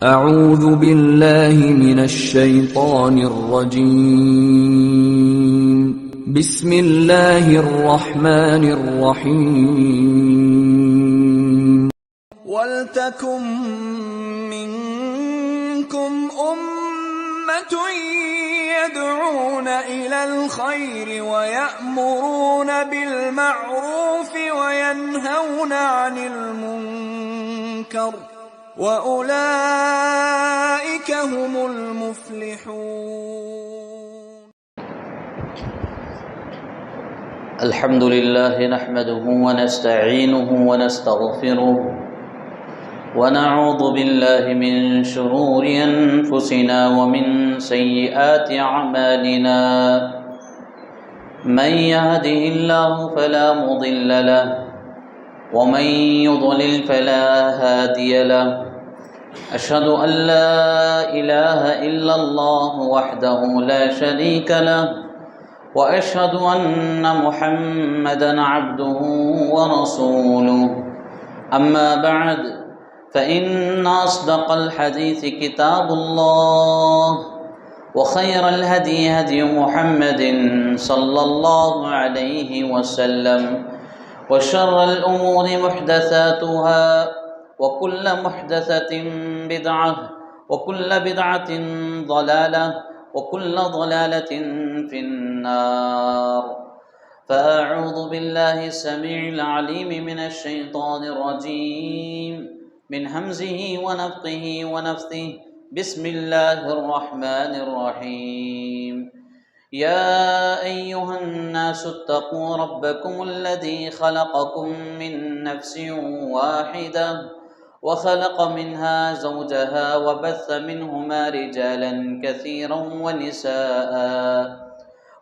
اعوذ باللہ من الشیطان الرجیم بسم اللہ الرحمن الرحیم وَلْتَكُن مِّنكُمْ أُمَّةٌ يَدْعُونَ إِلَى الْخَيْرِ وَيَأْمُرُونَ بِالْمَعْرُوفِ وَيَنْهَوْنَ عَنِ الْمُنكَرِ وَأُولَئِكَ هُمُ الْمُفْلِحُونَ. الحمد لله نحمده ونستعينه ونستغفره ونعوذ بالله من شرور أنفسنا ومن سيئات أعمالنا من يهده الله فلا مضل له ومن يضلل فلا هادي له أشهد أن لا إله إلا الله وحده لا شريك له وأشهد أن محمدًا عبده ورسوله أما بعد فإن أصدق الحديث كتاب الله وخير الهدي هدي محمد صلى الله عليه وسلم وشر الأمور محدثاتها وكل محدثة بدعة وكل بدعة ضلالة وكل ضلالة في النار. فأعوذ بالله السميع العليم من الشيطان الرجيم من همزه ونفخه ونفثه. بسم الله الرحمن الرحيم. يا أيها الناس اتقوا ربكم الذي خلقكم من نفس واحدة وخلق منها زوجها وبث منهما رجالا كثيرا ونساء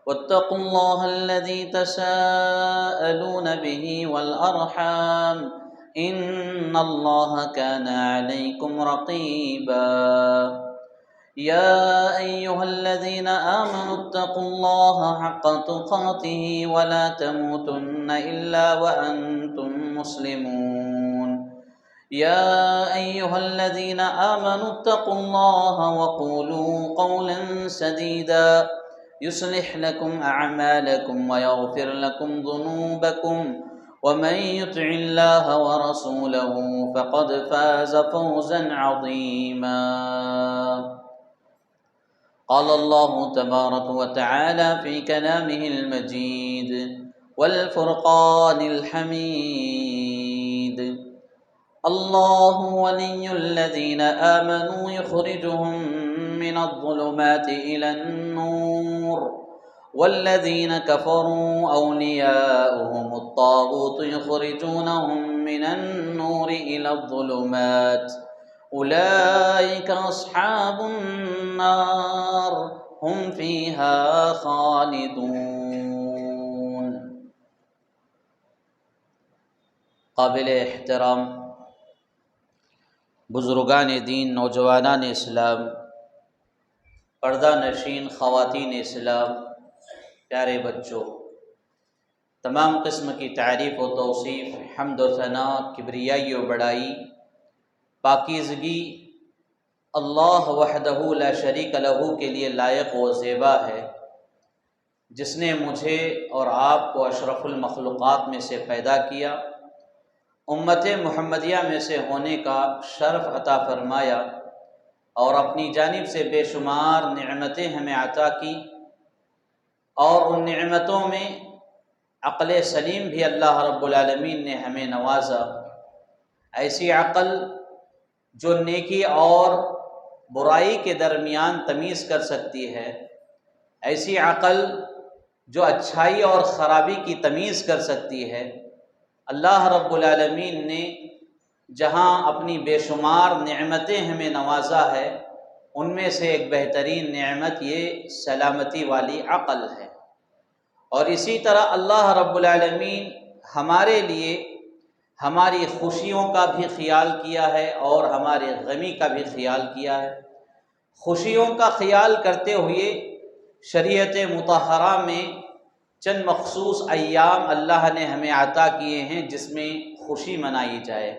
واتقوا الله الذي تساءلون به والأرحام إن الله كان عليكم رقيبا. يا أيها الذين آمنوا اتقوا الله حق تقاته ولا تموتن إلا وأنتم مسلمون. يا أيها الذين آمنوا اتقوا الله وقولوا قولا سديدا يصلح لكم أعمالكم ويغفر لكم ذنوبكم ومن يطع الله ورسوله فقد فاز فوزا عظيما. قال الله تبارك وتعالى في كلامه المجيد والفرقان الحميد. الله ولي الذين آمنوا يخرجهم من الظلمات إلى النور والذين كفروا أولياؤهم الطاغوت يخرجونهم من النور إلى الظلمات أولئك أصحاب النار هم فيها خالدون. قابل احترام بزرگان دین، نوجوانان اسلام، پردہ نشین خواتین اسلام، پیارے بچوں، تمام قسم کی تعریف و توصیف، حمد و ثنا، کبریائی و بڑائی، پاکیزگی اللہ وحدہ لا شریک لہ کے لیے لائق و زیبا ہے، جس نے مجھے اور آپ کو اشرف المخلوقات میں سے پیدا کیا، امت محمدیہ میں سے ہونے کا شرف عطا فرمایا اور اپنی جانب سے بے شمار نعمتیں ہمیں عطا کی، اور ان نعمتوں میں عقل سلیم بھی اللہ رب العالمین نے ہمیں نوازا. ایسی عقل جو نیکی اور برائی کے درمیان تمیز کر سکتی ہے، ایسی عقل جو اچھائی اور خرابی کی تمیز کر سکتی ہے. اللہ رب العالمین نے جہاں اپنی بے شمار نعمتیں ہمیں نوازا ہے، ان میں سے ایک بہترین نعمت یہ سلامتی والی عقل ہے. اور اسی طرح اللہ رب العالمین ہمارے لیے ہماری خوشیوں کا بھی خیال کیا ہے اور ہمارے غمی کا بھی خیال کیا ہے. خوشیوں کا خیال کرتے ہوئے شریعت مطہرہ میں چند مخصوص ایام اللہ نے ہمیں عطا کیے ہیں جس میں خوشی منائی جائے،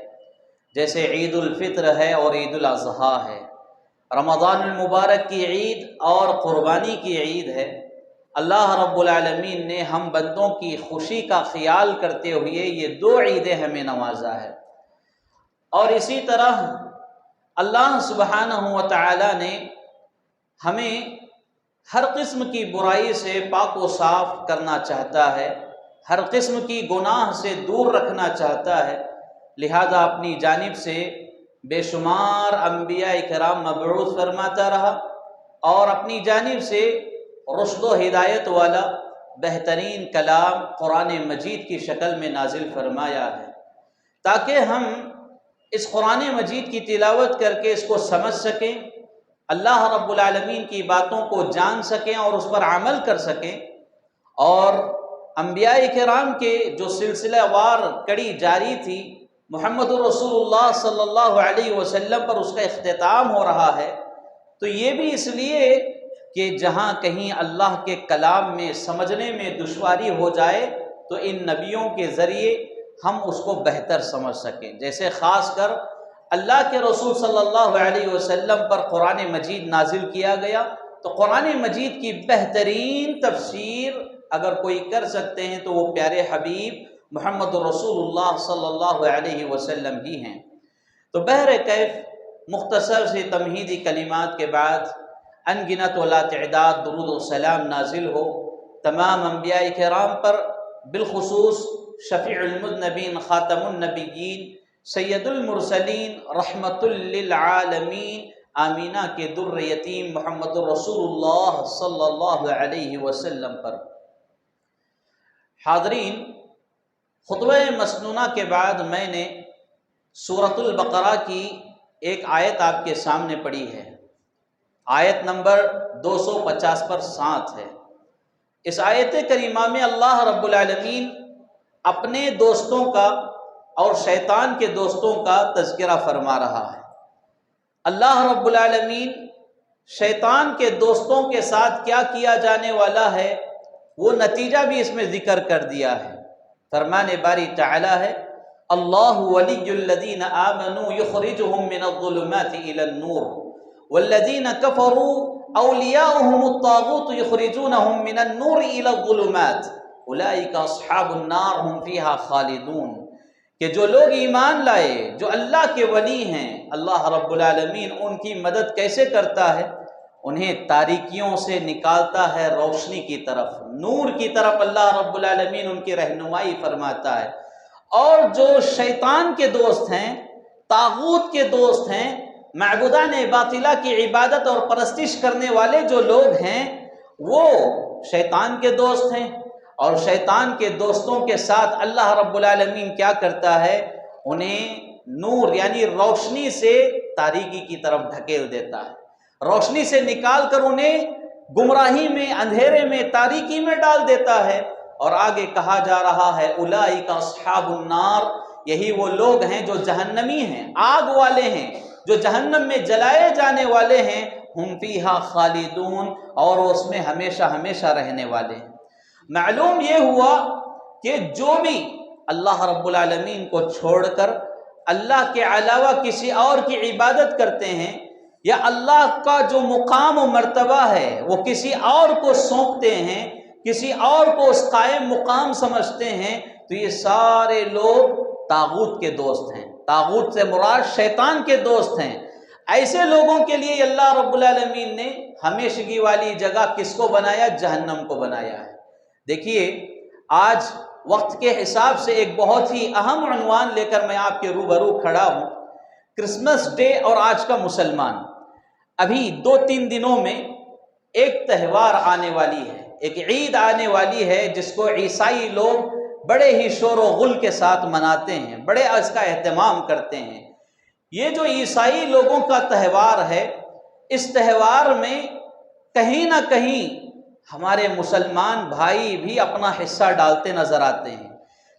جیسے عید الفطر ہے اور عید الاضحیٰ ہے. رمضان المبارک کی عید اور قربانی کی عید ہے۔ اللہ رب العالمین نے ہم بندوں کی خوشی کا خیال کرتے ہوئے یہ دو عیدیں ہمیں نوازا ہے، اور اسی طرح اللہ سبحانہ و تعالی نے ہمیں ہر قسم کی برائی سے پاک و صاف کرنا چاہتا ہے، ہر قسم کی گناہ سے دور رکھنا چاہتا ہے، لہذا اپنی جانب سے بے شمار انبیاء کرام مبعوث فرماتا رہا، اور اپنی جانب سے رشد و ہدایت والا بہترین کلام قرآن مجید کی شکل میں نازل فرمایا ہے، تاکہ ہم اس قرآن مجید کی تلاوت کر کے اس کو سمجھ سکیں، اللہ رب العالمین کی باتوں کو جان سکیں اور اس پر عمل کر سکیں، اور انبیاء کرام کے جو سلسلہ وار کڑی جاری تھی محمد رسول اللہ صلی اللہ علیہ وسلم پر اس کا اختتام ہو رہا ہے، تو یہ بھی اس لیے کہ جہاں کہیں اللہ کے کلام میں سمجھنے میں دشواری ہو جائے تو ان نبیوں کے ذریعے ہم اس کو بہتر سمجھ سکیں۔ جیسے خاص کر اللہ کے رسول صلی اللہ علیہ وسلم پر قرآن مجید نازل کیا گیا، تو قرآن مجید کی بہترین تفسیر اگر کوئی کر سکتے ہیں تو وہ پیارے حبیب محمد رسول اللہ صلی اللہ علیہ وسلم ہی ہیں۔ تو بہرکیف مختصر سے تمہیدی کلمات کے بعد انگنت ولا تعداد درود و سلام نازل ہو تمام انبیاء کرام پر، بالخصوص شفیع المذنبین خاتم النبیین سید المرسلین رحمت للعالمین آمینہ کے در یتیم محمد رسول اللہ صلی اللہ علیہ وسلم پر۔ حاضرین، خطبہ مسنونہ کے بعد میں نے سورۃ البقرہ کی ایک آیت آپ کے سامنے پڑھی ہے، آیت نمبر 250 پر 7 ہے۔ اس آیت کریمہ میں اللہ رب العالمین اپنے دوستوں کا اور شیطان کے دوستوں کا تذکرہ فرما رہا ہے۔ اللہ رب العالمین شیطان کے دوستوں کے ساتھ کیا کیا جانے والا ہے وہ نتیجہ بھی اس میں ذکر کر دیا ہے۔ فرمان باری تعالی ہے، اللہ ولی الذین آمنوا یخرجہم من الظلمات الی النور والذین کفروا اولیاؤہم الطاغوت یخرجونہم من النور الی الظلمات اولئک اصحاب النار ہم فیہا خالدون، کہ جو لوگ ایمان لائے، جو اللہ کے ولی ہیں، اللہ رب العالمین ان کی مدد کیسے کرتا ہے؟ انہیں تاریکیوں سے نکالتا ہے روشنی کی طرف، نور کی طرف اللہ رب العالمین ان کی رہنمائی فرماتا ہے۔ اور جو شیطان کے دوست ہیں، طاغوت کے دوست ہیں، معبودان باطلہ کی عبادت اور پرستش کرنے والے جو لوگ ہیں وہ شیطان کے دوست ہیں، اور شیطان کے دوستوں کے ساتھ اللہ رب العالمین کیا کرتا ہے؟ انہیں نور یعنی روشنی سے تاریکی کی طرف دھکیل دیتا ہے، روشنی سے نکال کر انہیں گمراہی میں، اندھیرے میں، تاریکی میں ڈال دیتا ہے۔ اور آگے کہا جا رہا ہے اولئک اصحاب النار، یہی وہ لوگ ہیں جو جہنمی ہیں، آگ والے ہیں، جو جہنم میں جلائے جانے والے ہیں، ہم فیہا خالدون، اور اس میں ہمیشہ ہمیشہ رہنے والے ہیں۔ معلوم یہ ہوا کہ جو بھی اللہ رب العالمین کو چھوڑ کر اللہ کے علاوہ کسی اور کی عبادت کرتے ہیں، یا اللہ کا جو مقام و مرتبہ ہے وہ کسی اور کو سونپتے ہیں، کسی اور کو اس قائم مقام سمجھتے ہیں، تو یہ سارے لوگ طاغوت کے دوست ہیں۔ طاغوت سے مراد شیطان کے دوست ہیں۔ ایسے لوگوں کے لیے اللہ رب العالمین نے ہمیشگی والی جگہ کس کو بنایا؟ جہنم کو بنایا ہے۔ دیکھیے، آج وقت کے حساب سے ایک بہت ہی اہم عنوان لے کر میں آپ کے روبرو کھڑا ہوں، کرسمس ڈے اور آج کا مسلمان۔ ابھی 2-3 دنوں میں ایک تہوار آنے والی ہے، ایک عید آنے والی ہے جس کو عیسائی لوگ بڑے ہی شور و غل کے ساتھ مناتے ہیں، بڑے اس کا اہتمام کرتے ہیں۔ یہ جو عیسائی لوگوں کا تہوار ہے، اس تہوار میں کہیں نہ کہیں ہمارے مسلمان بھائی بھی اپنا حصہ ڈالتے نظر آتے ہیں،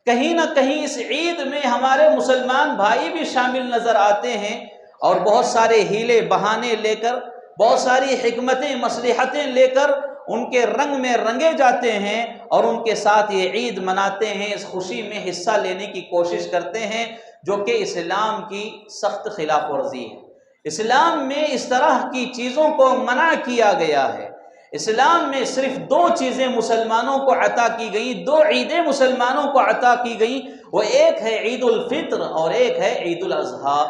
کہیں نہ کہیں اس عید میں ہمارے مسلمان بھائی بھی شامل نظر آتے ہیں، اور بہت سارے ہیلے بہانے لے کر، بہت ساری حکمتیں مصلحتیں لے کر ان کے رنگ میں رنگے جاتے ہیں، اور ان کے ساتھ یہ عید مناتے ہیں، اس خوشی میں حصہ لینے کی کوشش کرتے ہیں، جو کہ اسلام کی سخت خلاف ورزی ہے۔ اسلام میں اس طرح کی چیزوں کو منع کیا گیا ہے۔ اسلام میں صرف دو چیزیں مسلمانوں کو عطا کی گئیں، دو عیدیں مسلمانوں کو عطا کی گئیں، وہ ایک ہے عید الفطر اور ایک ہے عید الاضحیٰ۔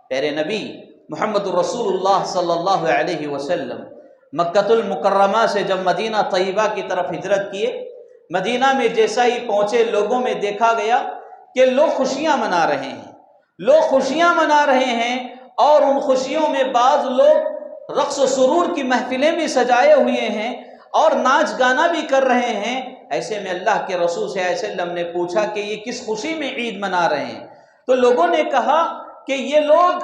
پیارے نبی محمد رسول اللہ صلی اللہ علیہ وسلم مکۃ المکرمہ سے جب مدینہ طیبہ کی طرف ہجرت کیے، مدینہ میں جیسا ہی پہنچے لوگوں میں دیکھا گیا کہ لوگ خوشیاں منا رہے ہیں، لوگ خوشیاں منا رہے ہیں، اور ان خوشیوں میں بعض لوگ رقص و سرور کی محفلیں بھی سجائے ہوئے ہیں اور ناچ گانا بھی کر رہے ہیں۔ ایسے میں اللہ کے رسول صلی اللہ علیہ وسلم نے پوچھا کہ یہ کس خوشی میں عید منا رہے ہیں؟ تو لوگوں نے کہا کہ یہ لوگ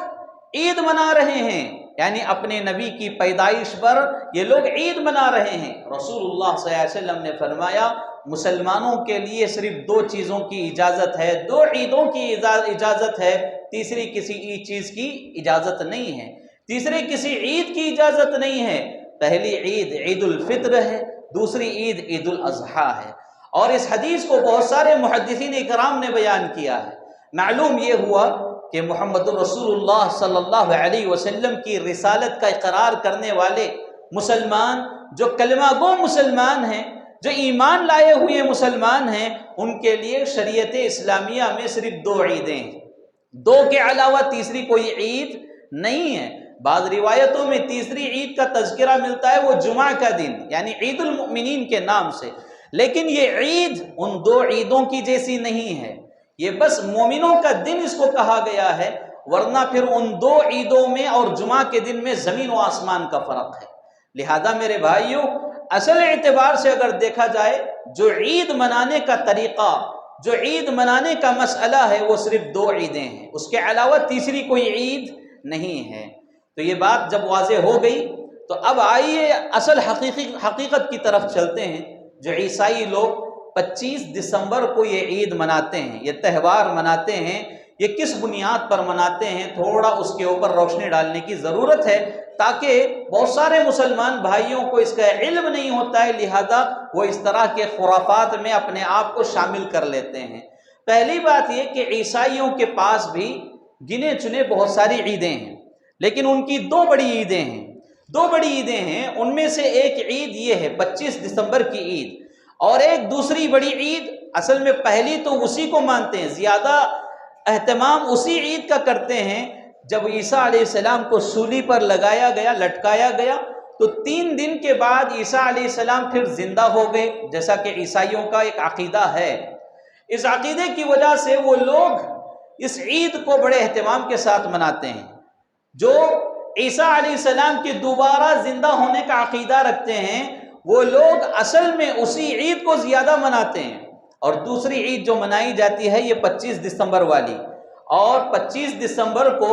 عید منا رہے ہیں، یعنی اپنے نبی کی پیدائش پر یہ لوگ عید منا رہے ہیں۔ رسول اللہ صلی اللہ علیہ وسلم نے فرمایا مسلمانوں کے لیے صرف دو چیزوں کی اجازت ہے، دو عیدوں کی اجازت ہے، تیسری کسی چیز کی اجازت نہیں ہے، تیسری کسی عید کی اجازت نہیں ہے۔ پہلی عید عید الفطر ہے، دوسری عید عید الاضحیٰ ہے۔ اور اس حدیث کو بہت سارے محدثین اکرام نے بیان کیا ہے۔ معلوم یہ ہوا کہ محمد رسول اللہ صلی اللہ علیہ وسلم کی رسالت کا اقرار کرنے والے مسلمان، جو کلمہ گو مسلمان ہیں، جو ایمان لائے ہوئے مسلمان ہیں، ان کے لیے شریعت اسلامیہ میں صرف دو عیدیں ہیں، دو کے علاوہ تیسری کوئی عید نہیں ہے۔ بعض روایتوں میں تیسری عید کا تذکرہ ملتا ہے، وہ جمعہ کا دن، یعنی عید المؤمنین کے نام سے، لیکن یہ عید ان دو عیدوں کی جیسی نہیں ہے، یہ بس مومنوں کا دن اس کو کہا گیا ہے، ورنہ پھر ان دو عیدوں میں اور جمعہ کے دن میں زمین و آسمان کا فرق ہے۔ لہذا میرے بھائیوں، اصل اعتبار سے اگر دیکھا جائے، جو عید منانے کا طریقہ، جو عید منانے کا مسئلہ ہے، وہ صرف دو عیدیں ہیں، اس کے علاوہ تیسری کوئی عید نہیں ہے۔ تو یہ بات جب واضح ہو گئی تو اب آئیے اصل حقیقت کی طرف چلتے ہیں۔ جو عیسائی لوگ 25 دسمبر کو یہ عید مناتے ہیں، یہ تہوار مناتے ہیں، یہ کس بنیاد پر مناتے ہیں، تھوڑا اس کے اوپر روشنی ڈالنے کی ضرورت ہے، تاکہ بہت سارے مسلمان بھائیوں کو اس کا علم نہیں ہوتا ہے، لہذا وہ اس طرح کے خرافات میں اپنے آپ کو شامل کر لیتے ہیں۔ پہلی بات یہ کہ عیسائیوں کے پاس بھی گنے چنے بہت ساری عیدیں ہیں، لیکن ان کی دو بڑی عیدیں ہیں، دو بڑی عیدیں ہیں۔ ان میں سے ایک عید یہ ہے 25 دسمبر کی عید، اور ایک دوسری بڑی عید، اصل میں پہلی تو اسی کو مانتے ہیں، زیادہ اہتمام اسی عید کا کرتے ہیں جب عیسیٰ علیہ السلام کو سولی پر لگایا گیا، لٹکایا گیا، تو 3 دن کے بعد عیسیٰ علیہ السلام پھر زندہ ہو گئے، جیسا کہ عیسائیوں کا ایک عقیدہ ہے۔ اس عقیدے کی وجہ سے وہ لوگ اس عید کو بڑے اہتمام کے ساتھ مناتے ہیں۔ جو عیسیٰ علیہ السلام کے دوبارہ زندہ ہونے کا عقیدہ رکھتے ہیں، وہ لوگ اصل میں اسی عید کو زیادہ مناتے ہیں۔ اور دوسری عید جو منائی جاتی ہے یہ 25 دسمبر والی، اور 25 دسمبر کو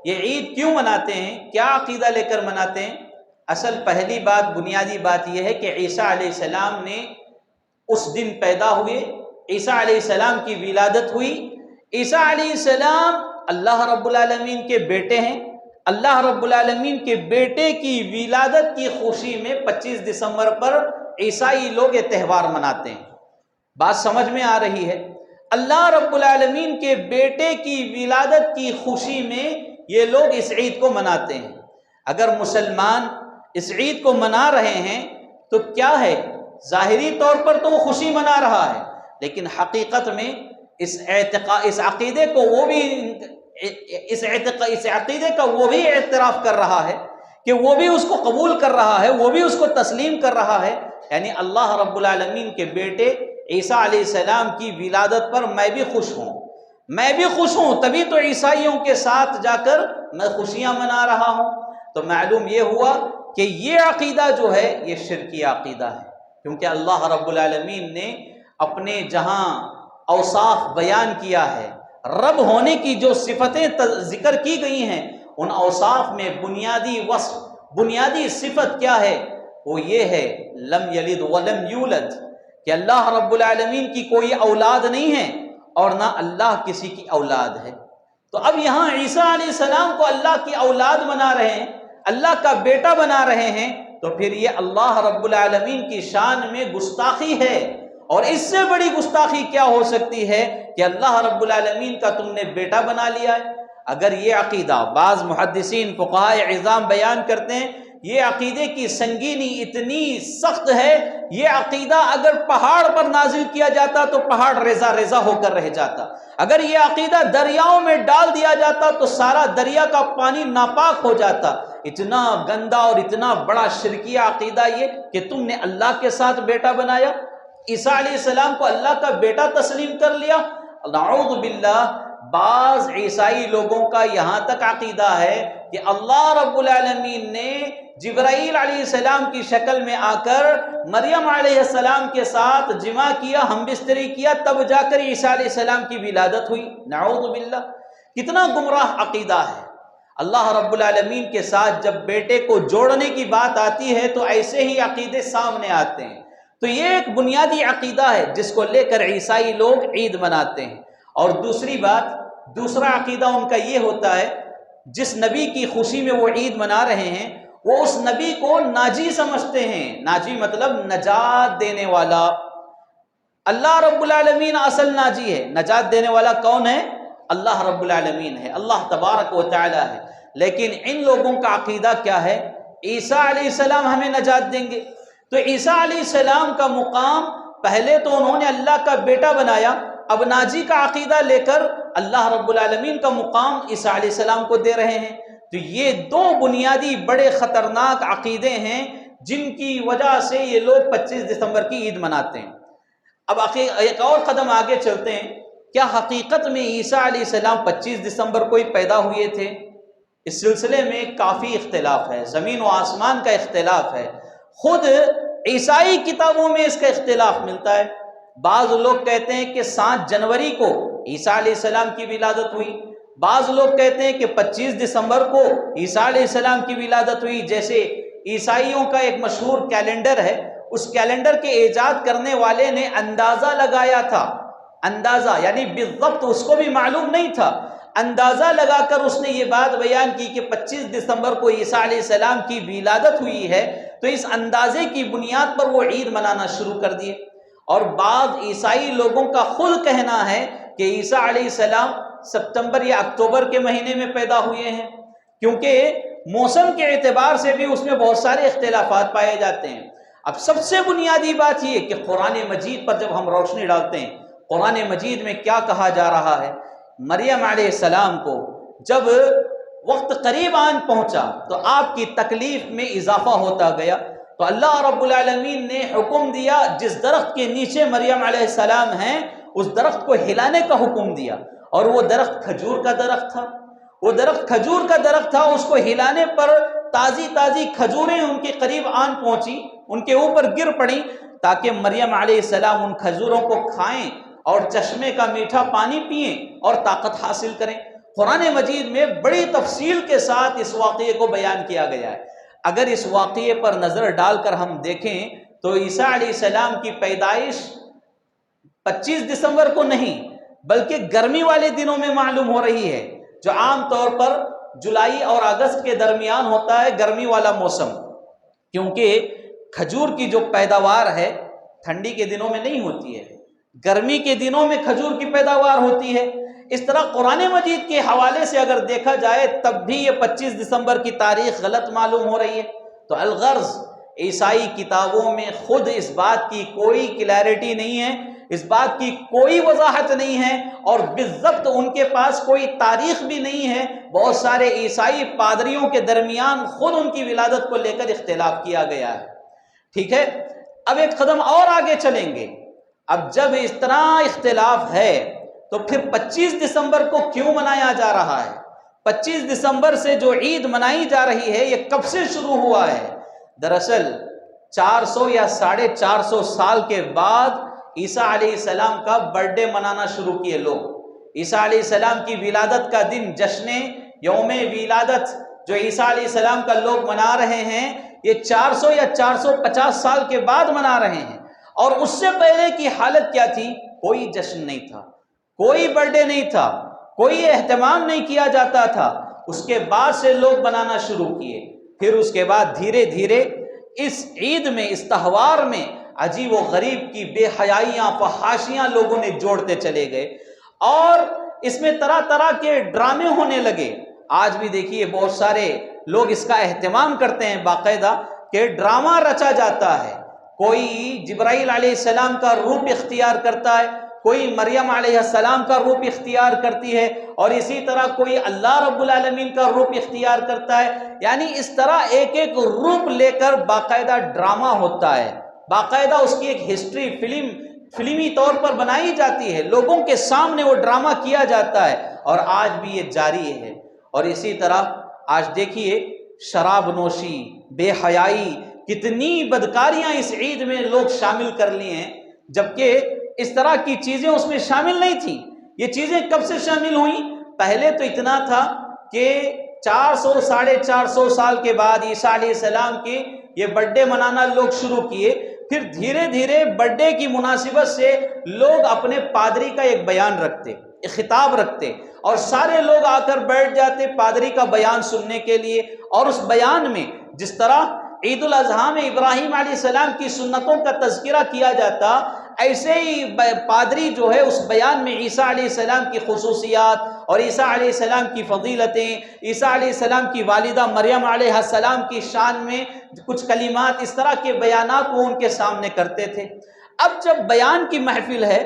یہ عید کیوں مناتے ہیں، کیا عقیدہ لے کر مناتے ہیں؟ اصل پہلی بات، بنیادی بات یہ ہے کہ عیسیٰ علیہ السلام نے اس دن پیدا ہوئے، عیسیٰ علیہ السلام کی ولادت ہوئی۔ عیسیٰ علیہ السلام اللہ رب العالمین کے بیٹے ہیں، اللہ رب العالمین کے بیٹے کی ولادت کی خوشی میں 25 دسمبر پر عیسائی لوگ یہ تہوار مناتے ہیں۔ بات سمجھ میں آ رہی ہے؟ اللہ رب العالمین کے بیٹے کی ولادت کی خوشی میں یہ لوگ اس عید کو مناتے ہیں۔ اگر مسلمان اس عید کو منا رہے ہیں تو کیا ہے، ظاہری طور پر تو وہ خوشی منا رہا ہے، لیکن حقیقت میں اس عقیدے کو وہ بھی اس عقیدے کا وہ بھی اعتراف کر رہا ہے کہ وہ بھی اس کو قبول کر رہا ہے، وہ بھی اس کو تسلیم کر رہا ہے، یعنی اللہ رب العالمین کے بیٹے عیسیٰ علیہ السلام کی ولادت پر میں بھی خوش ہوں، میں بھی خوش ہوں، تبھی تو عیسائیوں کے ساتھ جا کر میں خوشیاں منا رہا ہوں۔ تو معلوم یہ ہوا کہ یہ عقیدہ جو ہے یہ شرکی عقیدہ ہے، کیونکہ اللہ رب العالمین نے اپنے جہاں اوصاف بیان کیا ہے، رب ہونے کی جو صفتیں ذکر کی گئی ہیں، ان اوصاف میں بنیادی وصف، بنیادی صفت کیا ہے؟ وہ یہ ہے لم یلد ولم یولد، کہ اللہ رب العالمین کی کوئی اولاد نہیں ہے اور نہ اللہ کسی کی اولاد ہے۔ تو اب یہاں عیسیٰ علیہ السلام کو اللہ کی اولاد بنا رہے ہیں، اللہ کا بیٹا بنا رہے ہیں، تو پھر یہ اللہ رب العالمین کی شان میں گستاخی ہے۔ اور اس سے بڑی گستاخی کیا ہو سکتی ہے کہ اللہ رب العالمین کا تم نے بیٹا بنا لیا ہے، اگر یہ عقیدہ، بعض محدثین فقہاء عظام بیان کرتے ہیں یہ عقیدے کی سنگینی اتنی سخت ہے، یہ عقیدہ اگر پہاڑ پر نازل کیا جاتا تو پہاڑ ریزہ ریزہ ہو کر رہ جاتا، اگر یہ عقیدہ دریاؤں میں ڈال دیا جاتا تو سارا دریا کا پانی ناپاک ہو جاتا۔ اتنا گندا اور اتنا بڑا شرکیہ عقیدہ یہ کہ تم نے اللہ کے ساتھ بیٹا بنایا، عیسیٰ علیہ السلام کو اللہ کا بیٹا تسلیم کر لیا۔ نعوذ باللہ، بعض عیسائی لوگوں کا یہاں تک عقیدہ ہے کہ اللہ رب العالمین نے جبرائیل علیہ السلام کی شکل میں آ کر مریم علیہ السلام کے ساتھ جماع کیا، ہم بستری کیا، تب جا کر عیسیٰ علیہ السلام کی ولادت ہوئی۔ نعوذ باللہ، کتنا گمراہ عقیدہ ہے۔ اللہ رب العالمین کے ساتھ جب بیٹے کو جوڑنے کی بات آتی ہے تو ایسے ہی عقیدے سامنے آتے ہیں۔ تو یہ ایک بنیادی عقیدہ ہے جس کو لے کر عیسائی لوگ عید مناتے ہیں۔ اور دوسری بات، دوسرا عقیدہ ان کا یہ ہوتا ہے، جس نبی کی خوشی میں وہ عید منا رہے ہیں وہ اس نبی کو ناجی سمجھتے ہیں۔ ناجی مطلب نجات دینے والا۔ اللہ رب العالمین اصل ناجی ہے، نجات دینے والا کون ہے؟ اللہ رب العالمین ہے، اللہ تبارک و تعالی ہے۔ لیکن ان لوگوں کا عقیدہ کیا ہے؟ عیسیٰ علیہ السلام ہمیں نجات دیں گے۔ تو عیسیٰ علیہ السلام کا مقام، پہلے تو انہوں نے اللہ کا بیٹا بنایا، اب ناجی کا عقیدہ لے کر اللہ رب العالمین کا مقام عیسیٰ علیہ السلام کو دے رہے ہیں۔ تو یہ دو بنیادی بڑے خطرناک عقیدے ہیں جن کی وجہ سے یہ لوگ 25 دسمبر کی عید مناتے ہیں۔ اب ایک اور قدم آگے چلتے ہیں، کیا حقیقت میں عیسیٰ علیہ السلام 25 دسمبر کو ہی پیدا ہوئے تھے؟ اس سلسلے میں کافی اختلاف ہے، زمین و آسمان کا اختلاف ہے، خود عیسائی کتابوں میں اس کا اختلاف ملتا ہے۔ بعض لوگ کہتے ہیں کہ 7 جنوری کو عیسیٰ علیہ السلام کی ولادت ہوئی، بعض لوگ کہتے ہیں کہ 25 دسمبر کو عیسیٰ علیہ السلام کی ولادت ہوئی۔ جیسے عیسائیوں کا ایک مشہور کیلنڈر ہے، اس کیلنڈر کے ایجاد کرنے والے نے اندازہ لگایا تھا، اندازہ یعنی بالضبط اس کو بھی معلوم نہیں تھا، اندازہ لگا کر اس نے یہ بات بیان کی کہ 25 دسمبر کو عیسیٰ علیہ السلام کی ولادت ہوئی ہے، تو اس اندازے کی بنیاد پر وہ عید منانا شروع کر دیے۔ اور بعض عیسائی لوگوں کا خود کہنا ہے کہ عیسیٰ علیہ السلام ستمبر یا اکتوبر کے مہینے میں پیدا ہوئے ہیں، کیونکہ موسم کے اعتبار سے بھی اس میں بہت سارے اختلافات پائے جاتے ہیں۔ اب سب سے بنیادی بات یہ کہ قرآن مجید پر جب ہم روشنی ڈالتے ہیں، قرآن مجید میں کیا کہا جا رہا ہے؟ مریم علیہ السلام کو جب وقت قریب آن پہنچا تو آپ کی تکلیف میں اضافہ ہوتا گیا، تو اللہ رب العالمین نے حکم دیا، جس درخت کے نیچے مریم علیہ السلام ہیں اس درخت کو ہلانے کا حکم دیا، اور وہ درخت کھجور کا درخت تھا، وہ درخت کھجور کا درخت تھا۔ اس کو ہلانے پر تازی تازی کھجوریں ان کے قریب آن پہنچی، ان کے اوپر گر پڑیں، تاکہ مریم علیہ السلام ان کھجوروں کو کھائیں اور چشمے کا میٹھا پانی پئیں اور طاقت حاصل کریں۔ قرآن مجید میں بڑی تفصیل کے ساتھ اس واقعے کو بیان کیا گیا ہے۔ اگر اس واقعے پر نظر ڈال کر ہم دیکھیں تو عیسیٰ علیہ السلام کی پیدائش 25 دسمبر کو نہیں بلکہ گرمی والے دنوں میں معلوم ہو رہی ہے، جو عام طور پر جولائی اور اگست کے درمیان ہوتا ہے، گرمی والا موسم، کیونکہ کھجور کی جو پیداوار ہے ٹھنڈی کے دنوں میں نہیں ہوتی ہے، گرمی کے دنوں میں کھجور کی پیداوار ہوتی ہے۔ اس طرح قرآن مجید کے حوالے سے اگر دیکھا جائے تب بھی یہ 25 دسمبر کی تاریخ غلط معلوم ہو رہی ہے۔ تو الغرض عیسائی کتابوں میں خود اس بات کی کوئی کلیئرٹی نہیں ہے، اس بات کی کوئی وضاحت نہیں ہے، اور بالضبط ان کے پاس کوئی تاریخ بھی نہیں ہے۔ بہت سارے عیسائی پادریوں کے درمیان خود ان کی ولادت کو لے کر اختلاف کیا گیا ہے۔ ٹھیک ہے، اب ایک قدم اور آگے چلیں گے۔ اب جب اس طرح اختلاف ہے تو پھر 25 دسمبر کو کیوں منایا جا رہا ہے؟ 25 دسمبر سے جو عید منائی جا رہی ہے یہ کب سے شروع ہوا ہے؟ دراصل 400 یا 450 سال کے بعد عیسیٰ علیہ السلام کا برتھ ڈے منانا شروع کیے لوگ۔ عیسیٰ علیہ السلام کی ولادت کا دن، جشن یوم ولادت جو عیسیٰ علیہ السلام کا لوگ منا رہے ہیں، یہ 400 یا 450 سال کے بعد منا رہے ہیں۔ اور اس سے پہلے کی حالت کیا تھی؟ کوئی جشن نہیں تھا، کوئی برتھ ڈے نہیں تھا، کوئی اہتمام نہیں کیا جاتا تھا۔ اس کے بعد سے لوگ منانا شروع کیے، پھر اس کے بعد دھیرے دھیرے اس عید میں، اس تہوار میں عجیب و غریب کی بے حیائیاں، فحاشیاں لوگوں نے جوڑتے چلے گئے، اور اس میں طرح طرح کے ڈرامے ہونے لگے. آج بھی دیکھیے بہت سارے لوگ اس کا اہتمام کرتے ہیں باقاعدہ کہ ڈرامہ رچا جاتا ہے. کوئی جبرائیل علیہ السلام کا روپ اختیار کرتا ہے، کوئی مریم علیہ السلام کا روپ اختیار کرتی ہے، اور اسی طرح کوئی اللہ رب العالمین کا روپ اختیار کرتا ہے. یعنی اس طرح ایک ایک روپ لے کر باقاعدہ ڈرامہ ہوتا ہے، باقاعدہ اس کی ایک ہسٹری فلمی طور پر بنائی جاتی ہے، لوگوں کے سامنے وہ ڈرامہ کیا جاتا ہے، اور آج بھی یہ جاری ہے. اور اسی طرح آج دیکھیے شراب نوشی، بے حیائی، کتنی بدکاریاں اس عید میں لوگ شامل کر لی ہیں، جبکہ اس طرح کی چیزیں اس میں شامل نہیں تھیں. یہ چیزیں کب سے شامل ہوئیں؟ پہلے تو اتنا تھا کہ 400-450 سال کے بعد عیسیٰ علیہ السلام کی یہ برتھ ڈے منانا لوگ شروع کیے. پھر دھیرے دھیرے برتھ ڈے کی مناسبت سے لوگ اپنے پادری کا ایک بیان رکھتے، ایک خطاب رکھتے، اور سارے لوگ آ کر بیٹھ جاتے پادری کا بیان سننے کے لیے. اور اس بیان میں جس طرح عید الاضحیٰ میں ابراہیم علیہ السلام کی سنتوں کا تذکرہ کیا جاتا، ایسے ہی پادری جو ہے اس بیان میں عیسیٰ علیہ السلام کی خصوصیات اور عیسیٰ علیہ السلام کی فضیلتیں، عیسیٰ علیہ السلام کی والدہ مریم علیہ السلام کی شان میں کچھ کلمات، اس طرح کے بیانات وہ ان کے سامنے کرتے تھے. اب جب بیان کی محفل ہے،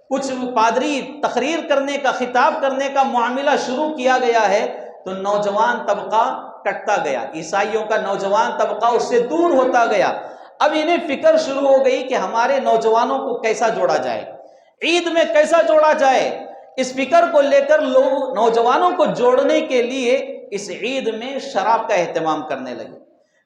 کچھ پادری تقریر کرنے کا، خطاب کرنے کا معاملہ شروع کیا گیا ہے، تو نوجوان طبقہ کٹتا گیا، عیسائیوں کا نوجوان طبقہ اس سے دور ہوتا گیا. اب انہیں فکر شروع ہو گئی کہ ہمارے نوجوانوں کو کیسا جوڑا جائے، عید میں کیسا جوڑا جائے. اس فکر کو لے کر لوگ نوجوانوں کو جوڑنے کے لیے اس عید میں شراب کا اہتمام کرنے لگے.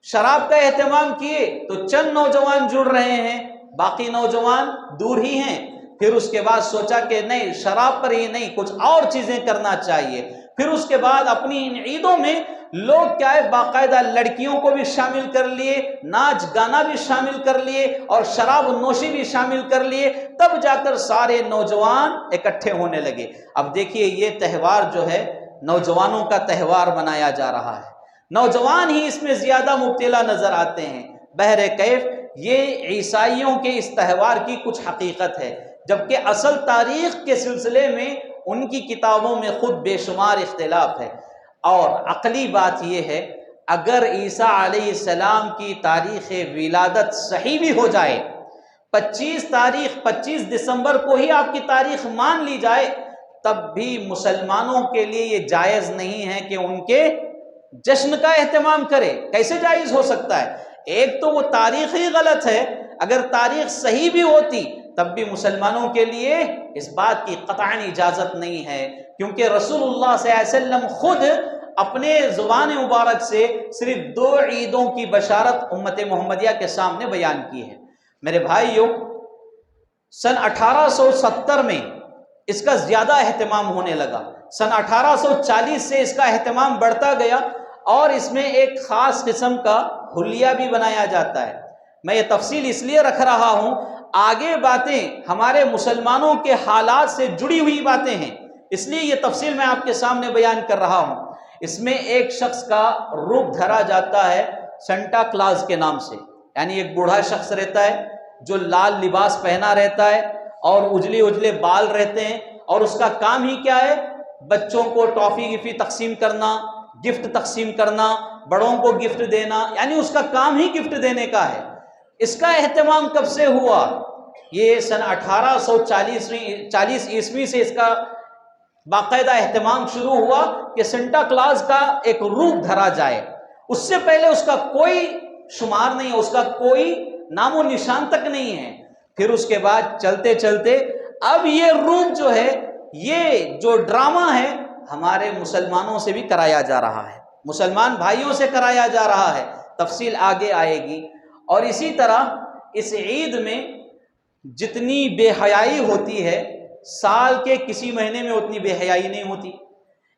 شراب کا اہتمام کیے تو چند نوجوان جڑ رہے ہیں، باقی نوجوان دور ہی ہیں. پھر اس کے بعد سوچا کہ نہیں، شراب پر ہی نہیں، کچھ اور چیزیں کرنا چاہیے. پھر اس کے بعد اپنی ان عیدوں میں لوگ کیا ہے، باقاعدہ لڑکیوں کو بھی شامل کر لیے، ناچ گانا بھی شامل کر لیے، اور شراب نوشی بھی شامل کر لیے. تب جا کر سارے نوجوان اکٹھے ہونے لگے. اب دیکھیے یہ تہوار جو ہے نوجوانوں کا تہوار بنایا جا رہا ہے، نوجوان ہی اس میں زیادہ مبتلا نظر آتے ہیں. بہرکیف یہ عیسائیوں کے اس تہوار کی کچھ حقیقت ہے، جبکہ اصل تاریخ کے سلسلے میں ان کی کتابوں میں خود بے شمار اختلاف ہے. اور عقلی بات یہ ہے، اگر عیسیٰ علیہ السلام کی تاریخ ولادت صحیح بھی ہو جائے، 25 دسمبر کو ہی آپ کی تاریخ مان لی جائے، تب بھی مسلمانوں کے لیے یہ جائز نہیں ہے کہ ان کے جشن کا اہتمام کرے. کیسے جائز ہو سکتا ہے؟ ایک تو وہ تاریخ ہی غلط ہے. اگر تاریخ صحیح بھی ہوتی تب بھی مسلمانوں کے لیے اس بات کی قطعاً اجازت نہیں ہے، کیونکہ رسول اللہ صلی اللہ علیہ وسلم خود اپنے زبان مبارک سے صرف 2 عیدوں کی بشارت امت محمدیہ کے سامنے بیان کی ہے. میرے بھائیوں، سن 1870 میں اس کا زیادہ اہتمام ہونے لگا. سن 1840 سے اس کا اہتمام بڑھتا گیا، اور اس میں ایک خاص قسم کا حلیہ بھی بنایا جاتا ہے. میں یہ تفصیل اس لیے رکھ رہا ہوں، آگے باتیں ہمارے مسلمانوں کے حالات سے جڑی ہوئی باتیں ہیں، اس لیے یہ تفصیل میں آپ کے سامنے بیان کر رہا ہوں. اس میں ایک شخص کا روپ دھرا جاتا ہے سنٹا کلاز کے نام سے. یعنی ایک بوڑھا شخص رہتا ہے جو لال لباس پہنا رہتا ہے اور اجلے بال رہتے ہیں، اور اس کا کام ہی کیا ہے؟ بچوں کو ٹافی گفی تقسیم کرنا، گفٹ تقسیم کرنا، بڑوں کو گفٹ دینا. یعنی اس کا کام ہی گفٹ دینے کا ہے. اس کا اہتمام کب سے ہوا؟ یہ سن 1840 عیسوی سے اس کا باقاعدہ اہتمام شروع ہوا کہ سنٹا کلاز کا ایک روپ دھرا جائے. اس سے پہلے اس کا کوئی شمار نہیں ہے، اس کا کوئی نام و نشان تک نہیں ہے. پھر اس کے بعد چلتے چلتے اب یہ روپ جو ہے، یہ جو ڈرامہ ہے، ہمارے مسلمانوں سے بھی کرایا جا رہا ہے، مسلمان بھائیوں سے کرایا جا رہا ہے. تفصیل آگے آئے گی. اور اسی طرح اس عید میں جتنی بے حیائی ہوتی ہے، سال کے کسی مہینے میں اتنی بے حیائی نہیں ہوتی.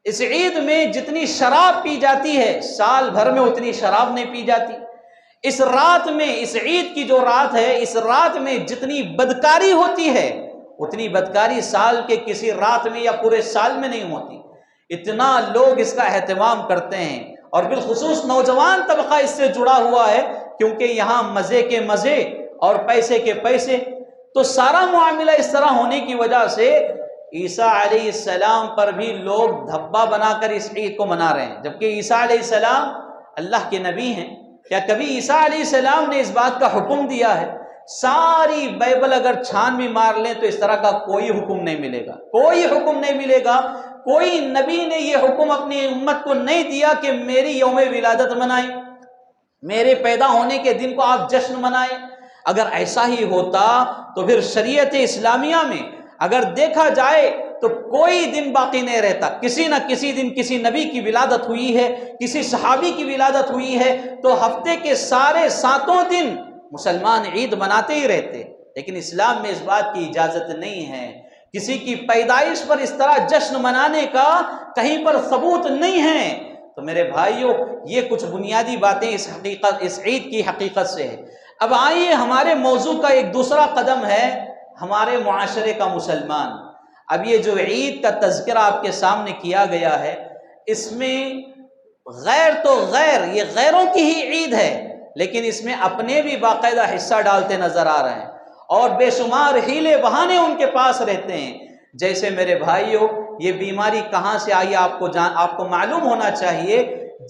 اس عید میں جتنی شراب پی جاتی ہے، سال بھر میں اتنی شراب نہیں پی جاتی. اس رات میں، اس عید کی جو رات ہے، اس رات میں جتنی بدکاری ہوتی ہے، اتنی بدکاری سال کے کسی رات میں یا پورے سال میں نہیں ہوتی. اتنا لوگ اس کا اہتمام کرتے ہیں، اور بالخصوص نوجوان طبقہ اس سے جڑا ہوا ہے، کیونکہ یہاں مزے کے مزے اور پیسے کے پیسے. تو سارا معاملہ اس طرح ہونے کی وجہ سے عیسیٰ علیہ السلام پر بھی لوگ دھبا بنا کر اس عید کو منا رہے ہیں، جبکہ عیسیٰ علیہ السلام اللہ کے نبی ہیں۔ کیا کبھی عیسیٰ علیہ السلام نے اس بات کا حکم دیا ہے؟ ساری بائبل اگر چھان بھی مار لیں تو اس طرح کا کوئی حکم نہیں ملے گا، کوئی حکم نہیں ملے گا۔ کوئی نبی نے یہ حکم اپنی امت کو نہیں دیا کہ میری یوم ولادت منائیں، میرے پیدا ہونے کے دن کو آپ جشن منائیں۔ اگر ایسا ہی ہوتا تو پھر شریعت اسلامیہ میں اگر دیکھا جائے تو کوئی دن باقی نہیں رہتا، کسی نہ کسی دن کسی نبی کی ولادت ہوئی ہے، کسی صحابی کی ولادت ہوئی ہے، تو ہفتے کے سارے 7 دن مسلمان عید مناتے ہی رہتے۔ لیکن اسلام میں اس بات کی اجازت نہیں ہے، کسی کی پیدائش پر اس طرح جشن منانے کا کہیں پر ثبوت نہیں ہے۔ تو میرے بھائیوں، یہ کچھ بنیادی باتیں اس عید کی حقیقت سے ہے۔ اب آئیے، ہمارے موضوع کا ایک دوسرا قدم ہے ہمارے معاشرے کا مسلمان۔ اب یہ جو عید کا تذکرہ آپ کے سامنے کیا گیا ہے، اس میں غیر تو غیر، یہ غیروں کی ہی عید ہے، لیکن اس میں اپنے بھی باقاعدہ حصہ ڈالتے نظر آ رہے ہیں، اور بے شمار ہیلے بہانے ان کے پاس رہتے ہیں۔ جیسے میرے بھائیوں، یہ بیماری کہاں سے آئی آپ کو معلوم ہونا چاہیے۔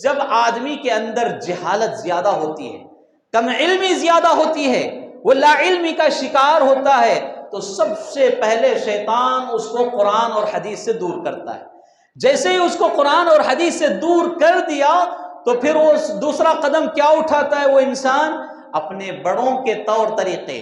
جب آدمی کے اندر جہالت زیادہ ہوتی ہے، کم علمی زیادہ ہوتی ہے، وہ لا علمی کا شکار ہوتا ہے، تو سب سے پہلے شیطان اس کو قرآن اور حدیث سے دور کرتا ہے۔ جیسے ہی اس کو قرآن اور حدیث سے دور کر دیا تو پھر وہ دوسرا قدم کیا اٹھاتا ہے وہ انسان؟ اپنے بڑوں کے طور طریقے،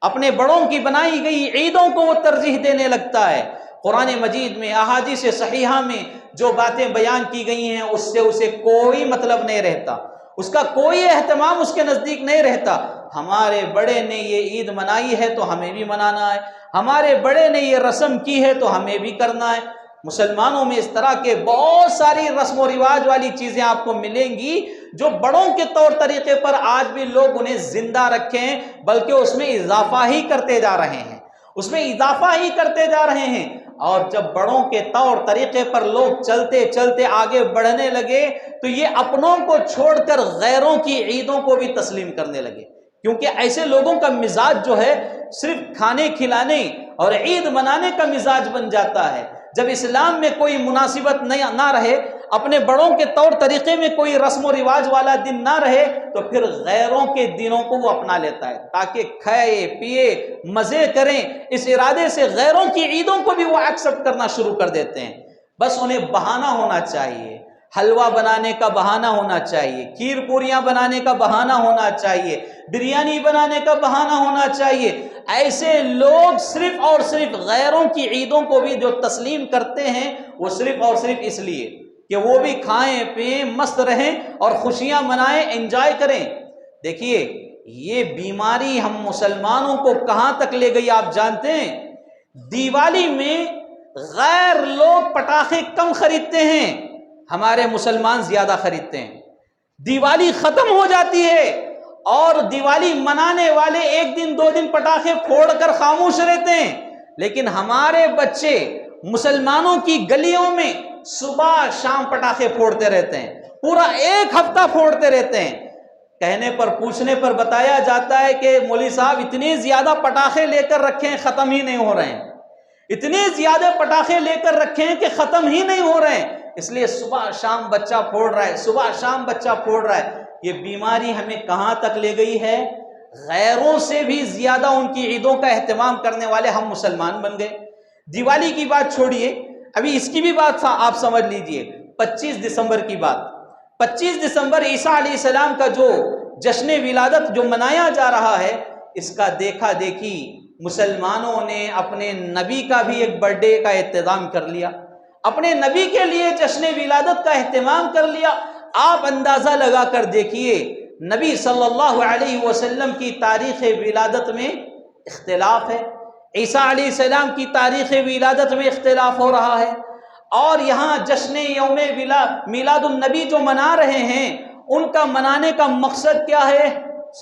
اپنے بڑوں کی بنائی گئی عیدوں کو وہ ترجیح دینے لگتا ہے۔ قرآن مجید میں، احادیث صحیحہ میں جو باتیں بیان کی گئی ہیں اس سے اسے کوئی مطلب نہیں رہتا، اس کا کوئی اہتمام اس کے نزدیک نہیں رہتا۔ ہمارے بڑے نے یہ عید منائی ہے تو ہمیں بھی منانا ہے، ہمارے بڑے نے یہ رسم کی ہے تو ہمیں بھی کرنا ہے۔ مسلمانوں میں اس طرح کے بہت ساری رسم و رواج والی چیزیں آپ کو ملیں گی جو بڑوں کے طور طریقے پر آج بھی لوگ انہیں زندہ رکھیں، بلکہ اس میں اضافہ ہی کرتے جا رہے ہیں، اس میں اضافہ ہی کرتے جا رہے ہیں۔ اور جب بڑوں کے طور طریقے پر لوگ چلتے چلتے آگے بڑھنے لگے تو یہ اپنوں کو چھوڑ کر غیروں کی عیدوں کو بھی تسلیم کرنے لگے، کیونکہ ایسے لوگوں کا مزاج جو ہے صرف کھانے کھلانے اور عید منانے کا مزاج بن جاتا ہے۔ جب اسلام میں کوئی مناسبت نہ رہے، اپنے بڑوں کے طور طریقے میں کوئی رسم و رواج والا دن نہ رہے، تو پھر غیروں کے دنوں کو وہ اپنا لیتا ہے تاکہ کھائے پیے مزے کریں۔ اس ارادے سے غیروں کی عیدوں کو بھی وہ ایکسپٹ کرنا شروع کر دیتے ہیں۔ بس انہیں بہانہ ہونا چاہیے، حلوہ بنانے کا بہانہ ہونا چاہیے، کھیر پوریاں بنانے کا بہانہ ہونا چاہیے، بریانی بنانے کا بہانہ ہونا چاہیے۔ ایسے لوگ صرف اور صرف غیروں کی عیدوں کو بھی جو تسلیم کرتے ہیں، وہ صرف اور صرف اس لیے کہ وہ بھی کھائیں پئیں، مست رہیں اور خوشیاں منائیں، انجوائے کریں۔ دیکھیے، یہ بیماری ہم مسلمانوں کو کہاں تک لے گئی آپ جانتے ہیں؟ دیوالی میں غیر لوگ پٹاخے کم خریدتے ہیں، ہمارے مسلمان زیادہ خریدتے ہیں۔ دیوالی ختم ہو جاتی ہے اور دیوالی منانے والے 1 دن 2 دن پٹاخے پھوڑ کر خاموش رہتے ہیں، لیکن ہمارے بچے مسلمانوں کی گلیوں میں صبح شام پٹاخے پھوڑتے رہتے ہیں، پورا 1 ہفتہ پھوڑتے رہتے ہیں۔ کہنے پر پوچھنے پر بتایا جاتا ہے کہ مولوی صاحب اتنے زیادہ پٹاخے لے کر رکھے ہیں، ختم ہی نہیں ہو رہے ہیں، اتنے زیادہ پٹاخے لے کر رکھے ہیں کہ ختم ہی نہیں ہو رہے ہیں، اس لیے صبح شام بچہ پھوڑ رہا ہے، صبح شام بچہ پھوڑ رہا ہے۔ یہ بیماری ہمیں کہاں تک لے گئی ہے؟ غیروں سے بھی زیادہ ان کی عیدوں کا اہتمام کرنے والے ہم مسلمان بن گئے۔ دیوالی کی بات چھوڑیے، ابھی اس کی بھی بات آپ سمجھ لیجئے۔ 25 دسمبر کی بات، 25 دسمبر عیسیٰ علیہ السلام کا جو جشن ولادت جو منایا جا رہا ہے، اس کا دیکھا دیکھی مسلمانوں نے اپنے نبی کا بھی ایک برتھ ڈے کا اہتمام کر لیا، اپنے نبی کے لیے جشن ولادت کا اہتمام کر لیا۔ آپ اندازہ لگا کر دیکھیے، نبی صلی اللہ علیہ وسلم کی تاریخ ولادت میں اختلاف ہے، عیسیٰ علیہ السلام کی تاریخ ولادت میں اختلاف ہو رہا ہے، اور یہاں جشن یوم میلاد النبی جو منا رہے ہیں، ان کا منانے کا مقصد کیا ہے؟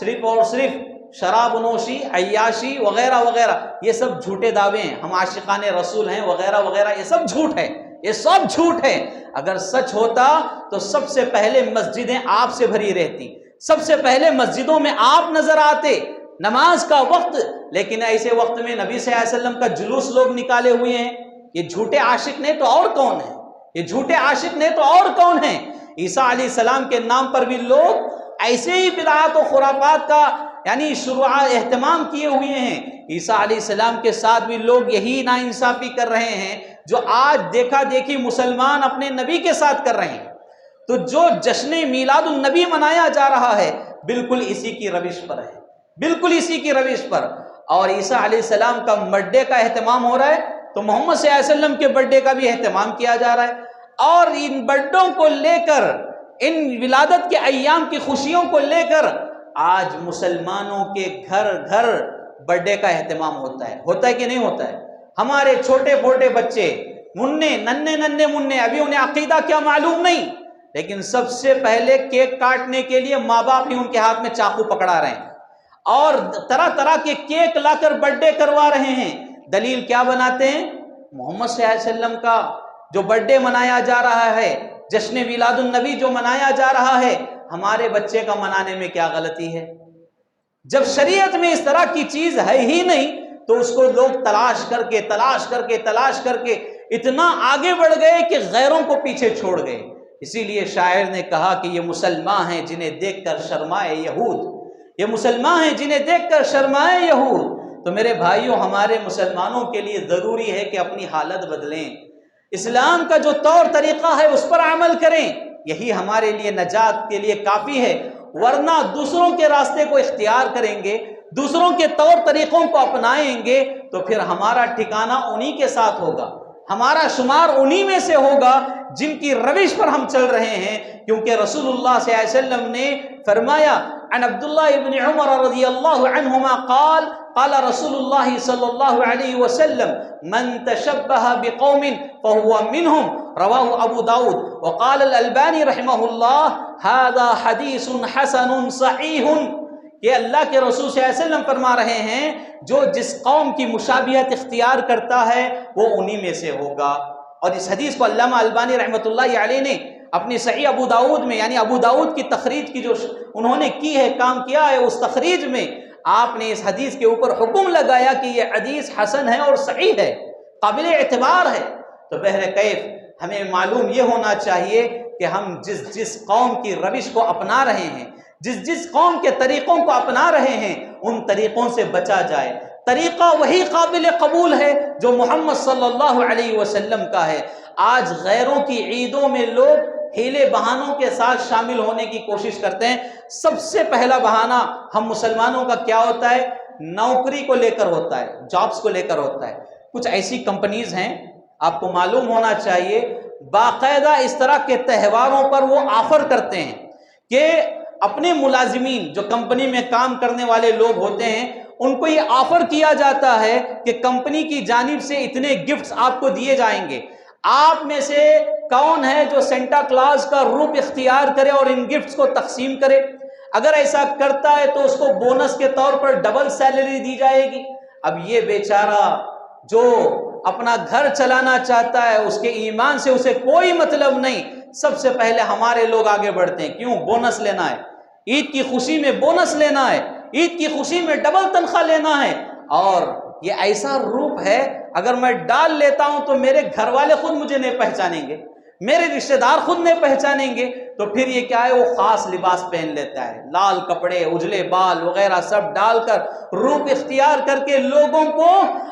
صرف اور صرف شراب نوشی، عیاشی وغیرہ وغیرہ، یہ سب جھوٹے دعوے ہیں، ہم عاشقان رسول ہیں وغیرہ وغیرہ، یہ سب جھوٹ ہے، یہ سب جھوٹ ہے۔ اگر سچ ہوتا تو سب سے پہلے مسجدیں آپ سے بھری رہتی، سب سے پہلے مسجدوں میں آپ نظر آتے، نماز کا وقت، لیکن ایسے وقت میں نبی صلی اللہ علیہ وسلم کا جلوس لوگ نکالے ہوئے ہیں، یہ جھوٹے عاشق نہیں تو اور کون ہے؟ یہ جھوٹے عاشق نہیں تو اور کون ہیں؟ عیسیٰ علیہ السلام کے نام پر بھی لوگ ایسے ہی بدعات و خرافات کا یعنی اہتمام کیے ہوئے ہیں۔ عیسیٰ علیہ السلام کے ساتھ بھی لوگ یہی ناانصافی کر رہے ہیں جو آج دیکھا دیکھی مسلمان اپنے نبی کے ساتھ کر رہے ہیں۔ تو جو جشن میلاد النبی منایا جا رہا ہے بالکل اسی کی روش پر ہے، بالکل اسی کی روش پر۔ اور عیسیٰ علیہ السلام کا برتھ ڈے کا اہتمام ہو رہا ہے تو محمد صلی اللہ علیہ وسلم کے برتھ ڈے کا بھی اہتمام کیا جا رہا ہے، اور ان برتھ ڈوں کو لے کر، ان ولادت کے ایام کی خوشیوں کو لے کر آج مسلمانوں کے گھر گھر برتھ ڈے کا اہتمام ہوتا ہے کہ نہیں ہوتا ہے؟ ہمارے چھوٹے چھوٹے بچے ننے ابھی انہیں عقیدہ کیا معلوم نہیں، لیکن سب سے پہلے کیک کاٹنے کے لیے ماں باپ ہی ان کے ہاتھ میں چاقو پکڑا رہے ہیں اور طرح طرح کے کیک لا کر برتھ ڈے کروا رہے ہیں۔ دلیل کیا بناتے ہیں؟ محمد صلی اللہ علیہ وسلم کا جو برتھ ڈے منایا جا رہا ہے، جشن میلاد النبی جو منایا جا رہا ہے، ہمارے بچے کا منانے میں کیا غلطی ہے؟ جب شریعت میں اس طرح کی چیز ہے ہی نہیں تو اس کو لوگ تلاش کر کے اتنا آگے بڑھ گئے کہ غیروں کو پیچھے چھوڑ گئے۔ اسی لیے شاعر نے کہا کہ یہ مسلمان ہیں جنہیں دیکھ کر شرمائے یہود، یہ مسلمان ہیں جنہیں دیکھ کر شرمائے یہود۔ تو میرے بھائیوں، ہمارے مسلمانوں کے لیے ضروری ہے کہ اپنی حالت بدلیں، اسلام کا جو طور طریقہ ہے اس پر عمل کریں، یہی ہمارے لیے نجات کے لیے کافی ہے۔ ورنہ دوسروں کے راستے کو اختیار کریں گے، دوسروں کے طور طریقوں کو اپنائیں گے تو پھر ہمارا ٹھکانہ انہی کے ساتھ ہوگا، ہمارا شمار انہی میں سے ہوگا جن کی روش پر ہم چل رہے ہیں۔ کیونکہ رسول اللہ صلی اللہ علیہ وسلم نے فرمایا، عن عبداللہ ابن عمر رضی اللہ عنہما قال قال رسول اللہ صلی اللہ علیہ وسلم من تشبہ بقوم فہو منہم، رواہ ابو داود، وقال الالبانی رحمہ اللہ ھذا حدیث حسن صحیح، کہ اللہ کے رسول صلی اللہ علیہ وسلم فرما رہے ہیں جو جس قوم کی مشابہت اختیار کرتا ہے وہ انہی میں سے ہوگا۔ اور اس حدیث کو علامہ البانی رحمۃ اللہ علیہ نے اپنی صحیح ابو داود میں، یعنی ابو داود کی تخریج کی جو انہوں نے کی ہے، کام کیا ہے، اس تخریج میں آپ نے اس حدیث کے اوپر حکم لگایا کہ یہ حدیث حسن ہے اور صحیح ہے، قابل اعتبار ہے۔ تو بہرکیف ہمیں معلوم یہ ہونا چاہیے کہ ہم جس قوم کی روش کو اپنا رہے ہیں، جس قوم کے طریقوں کو اپنا رہے ہیں، ان طریقوں سے بچا جائے۔ طریقہ وہی قابل قبول ہے جو محمد صلی اللہ علیہ وسلم کا ہے۔ آج غیروں کی عیدوں میں لوگ ہیلے بہانوں کے ساتھ شامل ہونے کی کوشش کرتے ہیں۔ سب سے پہلا بہانہ ہم مسلمانوں کا کیا ہوتا ہے؟ نوکری کو لے کر ہوتا ہے، جابز کو لے کر ہوتا ہے۔ کچھ ایسی کمپنیز ہیں، آپ کو معلوم ہونا چاہیے، باقاعدہ اس طرح کے تہواروں پر وہ آفر کرتے ہیں کہ اپنے ملازمین جو کمپنی میں کام کرنے والے لوگ ہوتے ہیں ان کو یہ آفر کیا جاتا ہے کہ کمپنی کی جانب سے اتنے گفٹس آپ کو دیے جائیں گے، آپ میں سے کون ہے جو سینٹا کلاز کا روپ اختیار کرے اور ان گفٹس کو تقسیم کرے؟ اگر ایسا کرتا ہے تو اس کو بونس کے طور پر ڈبل سیلری دی جائے گی۔ اب یہ بیچارہ جو اپنا گھر چلانا چاہتا ہے، اس کے ایمان سے اسے کوئی مطلب نہیں، سب سے پہلے ہمارے لوگ آگے بڑھتے ہیں، کیوں؟ بونس لینا ہے، عید کی خوشی میں بونس لینا ہے، عید کی خوشی میں ڈبل تنخواہ لینا ہے۔ اور یہ ایسا روپ ہے، اگر میں ڈال لیتا ہوں تو میرے گھر والے خود مجھے نہیں پہچانیں گے، میرے رشتہ دار خود نہیں پہچانیں گے، تو پھر یہ کیا ہے؟ وہ خاص لباس پہن لیتا ہے، لال کپڑے، اجلے بال وغیرہ سب ڈال کر روپ اختیار کر کے لوگوں کو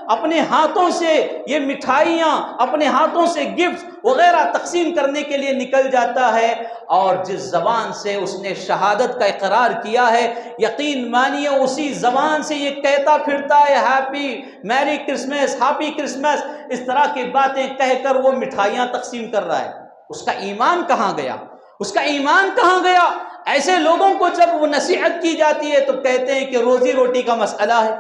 اپنے ہاتھوں سے یہ مٹھائیاں، اپنے ہاتھوں سے گفٹ وغیرہ تقسیم کرنے کے لیے نکل جاتا ہے۔ اور جس زبان سے اس نے شہادت کا اقرار کیا ہے، یقین مانیے اسی زبان سے یہ کہتا پھرتا ہے ہیپی میری کرسمس، ہیپی کرسمس، اس طرح کی باتیں کہہ کر وہ مٹھائیاں تقسیم کر رہا ہے۔ اس کا ایمان کہاں گیا؟ اس کا ایمان کہاں گیا؟ ایسے لوگوں کو جب وہ نصیحت کی جاتی ہے تو کہتے ہیں کہ روزی روٹی کا مسئلہ ہے،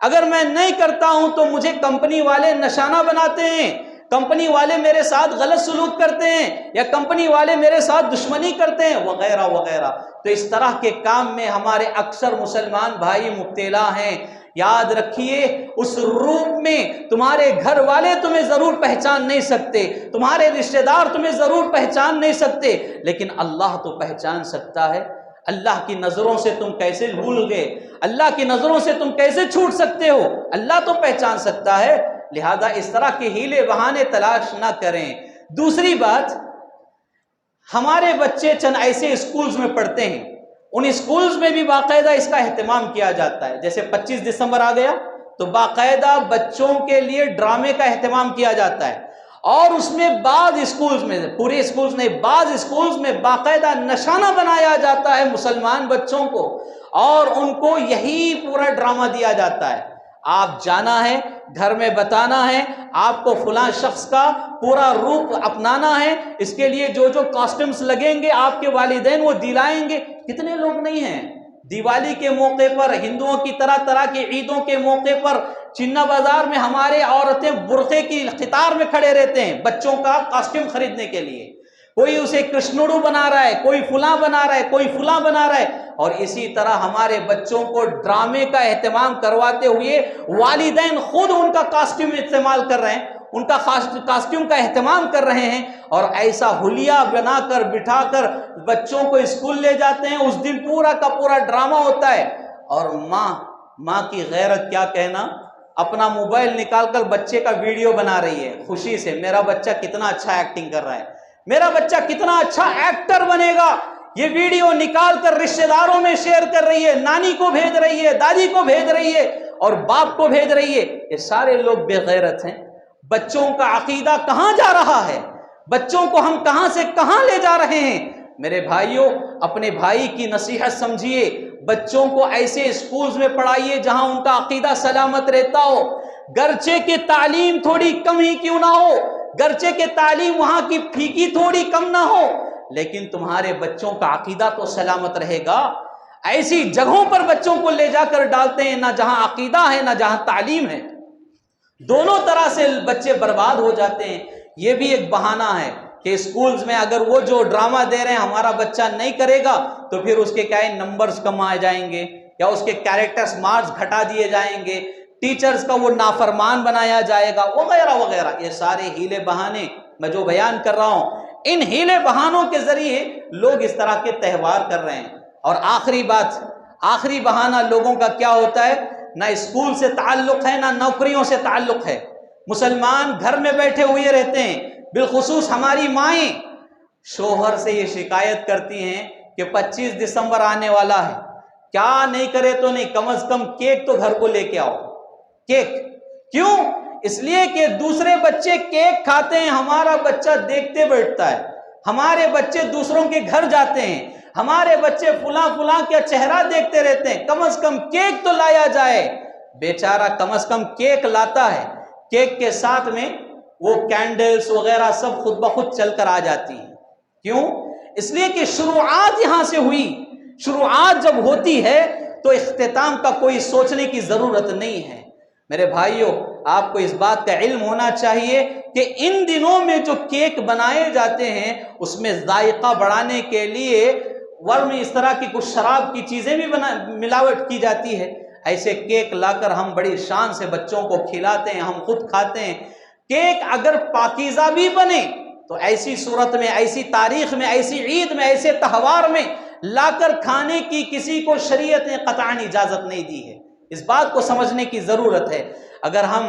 اگر میں نہیں کرتا ہوں تو مجھے کمپنی والے نشانہ بناتے ہیں، کمپنی والے میرے ساتھ غلط سلوک کرتے ہیں، یا کمپنی والے میرے ساتھ دشمنی کرتے ہیں، وغیرہ وغیرہ۔ تو اس طرح کے کام میں ہمارے اکثر مسلمان بھائی مبتلا ہیں۔ یاد رکھیے، اس روپ میں تمہارے گھر والے تمہیں ضرور پہچان نہیں سکتے، تمہارے رشتہ دار تمہیں ضرور پہچان نہیں سکتے، لیکن اللہ تو پہچان سکتا ہے۔ اللہ کی نظروں سے تم کیسے بھول گئے؟ اللہ کی نظروں سے تم کیسے چھوٹ سکتے ہو؟ اللہ تو پہچان سکتا ہے۔ لہذا اس طرح کے ہیلے بہانے تلاش نہ کریں۔ دوسری بات، ہمارے بچے چند ایسے اسکولز میں پڑھتے ہیں، ان اسکولز میں بھی باقاعدہ اس کا اہتمام کیا جاتا ہے۔ جیسے 25 دسمبر آ گیا تو باقاعدہ بچوں کے لیے ڈرامے کا اہتمام کیا جاتا ہے، اور اس میں بعض اسکولز میں، پورے اسکولز نہیں، بعض اسکولز میں باقاعدہ نشانہ بنایا جاتا ہے مسلمان بچوں کو، اور ان کو یہی پورا ڈرامہ دیا جاتا ہے۔ آپ جانا ہے، گھر میں بتانا ہے، آپ کو فلاں شخص کا پورا روپ اپنانا ہے، اس کے لیے جو جو کاسٹیومز لگیں گے آپ کے والدین وہ دلائیں گے۔ کتنے لوگ نہیں ہیں دیوالی کے موقع پر، ہندوؤں کی طرح طرح کی عیدوں کے موقع پر چنا بازار میں ہمارے عورتیں برقعے کی قطار میں کھڑے رہتے ہیں بچوں کا کاسٹیوم خریدنے کے لیے۔ کوئی اسے کرشنوڑو بنا رہا ہے، کوئی فلاں بنا رہا ہے، کوئی فلاں بنا رہا ہے، اور اسی طرح ہمارے بچوں کو ڈرامے کا اہتمام کرواتے ہوئے والدین خود ان کا کاسٹیوم استعمال کر رہے ہیں، ان کا کاسٹیوم کا اہتمام کر رہے ہیں، اور ایسا حلیہ بنا کر بٹھا کر بچوں کو اسکول لے جاتے ہیں۔ اس دن پورا کا پورا ڈرامہ ہوتا ہے، اور ماں کی غیرت کیا کہنا، اپنا موبائل نکال کر بچے کا ویڈیو بنا رہی ہے خوشی سے، میرا بچہ کتنا اچھا ایکٹنگ کر رہا ہے، میرا بچہ کتنا اچھا ایکٹر بنے گا، یہ ویڈیو نکال کر رشتہ داروں میں شیئر کر رہی ہے، نانی کو بھیج رہی ہے، دادی کو بھیج رہی ہے، اور باپ کو بھیج رہی ہے۔ یہ سارے لوگ بے غیرت ہیں۔ بچوں کا عقیدہ کہاں جا رہا ہے؟ بچوں کو ہم کہاں سے کہاں لے جا رہے ہیں؟ میرے بھائیوں، اپنے بھائی کی نصیحت سمجھیے، بچوں کو ایسے اسکولز میں پڑھائیے جہاں ان کا عقیدہ سلامت رہتا ہو، گرچہ کہ تعلیم تھوڑی کم ہی کیوں نہ ہو، گرچہ کہ تعلیم وہاں کی پھیکی تھوڑی کم نہ ہو، لیکن تمہارے بچوں کا عقیدہ تو سلامت رہے گا۔ ایسی جگہوں پر بچوں کو لے جا کر ڈالتے ہیں نہ جہاں عقیدہ ہے نہ جہاں تعلیم ہے، دونوں طرح سے بچے برباد ہو جاتے ہیں۔ یہ بھی ایک بہانہ ہے کہ اسکولز میں اگر وہ جو ڈرامہ دے رہے ہیں ہمارا بچہ نہیں کرے گا تو پھر اس کے کیا ہے، نمبرز کم آ جائیں گے، یا اس کے کیریکٹرز مارکس گھٹا دیے جائیں گے، ٹیچرز کا وہ نافرمان بنایا جائے گا، وغیرہ وغیرہ۔ یہ سارے ہیلے بہانے میں جو بیان کر رہا ہوں، ان ہیلے بہانوں کے ذریعے لوگ اس طرح کے تہوار کر رہے ہیں۔ اور آخری بات، آخری بہانہ لوگوں کا کیا ہوتا ہے، نہ اسکول سے تعلق ہے نہ نوکریوں سے تعلق ہے، مسلمان گھر میں بیٹھے ہوئے رہتے ہیں۔ بالخصوص ہماری مائیں شوہر سے یہ شکایت کرتی ہیں کہ 25 دسمبر آنے والا ہے، کیا نہیں کرے تو نہیں، کم از کم کیک تو گھر کو لے کے آؤ۔ کیک کیوں؟ اس لیے کہ دوسرے بچے کیک کھاتے ہیں، ہمارا بچہ دیکھتے بیٹھتا ہے، ہمارے بچے دوسروں کے گھر جاتے ہیں، ہمارے بچے فلاں فلاں کا چہرہ دیکھتے رہتے ہیں، کم از کم کیک تو لایا جائے۔ بیچارہ کم از کم کیک لاتا ہے، کیک کے ساتھ میں وہ کینڈلز وغیرہ سب خود بخود چل کر آ جاتی ہیں۔ کیوں؟ اس لیے کہ شروعات یہاں سے ہوئی۔ شروعات جب ہوتی ہے تو اختتام کا کوئی سوچنے کی ضرورت نہیں ہے۔ میرے بھائیوں، آپ کو اس بات کا علم ہونا چاہیے کہ ان دنوں میں جو کیک بنائے جاتے ہیں اس میں ذائقہ بڑھانے کے لیے ورم اس طرح کی کچھ شراب کی چیزیں بھی ملاوٹ کی جاتی ہے۔ ایسے کیک لا کر ہم بڑی شان سے بچوں کو کھلاتے ہیں، ہم خود کھاتے ہیں۔ کیک اگر پاکیزہ بھی بنے تو ایسی صورت میں، ایسی تاریخ میں، ایسی عید میں، ایسے تہوار میں لا کر کھانے کی کسی کو شریعت نے قطعاً اجازت نہیں دی ہے۔ اس بات کو سمجھنے کی ضرورت ہے۔ اگر ہم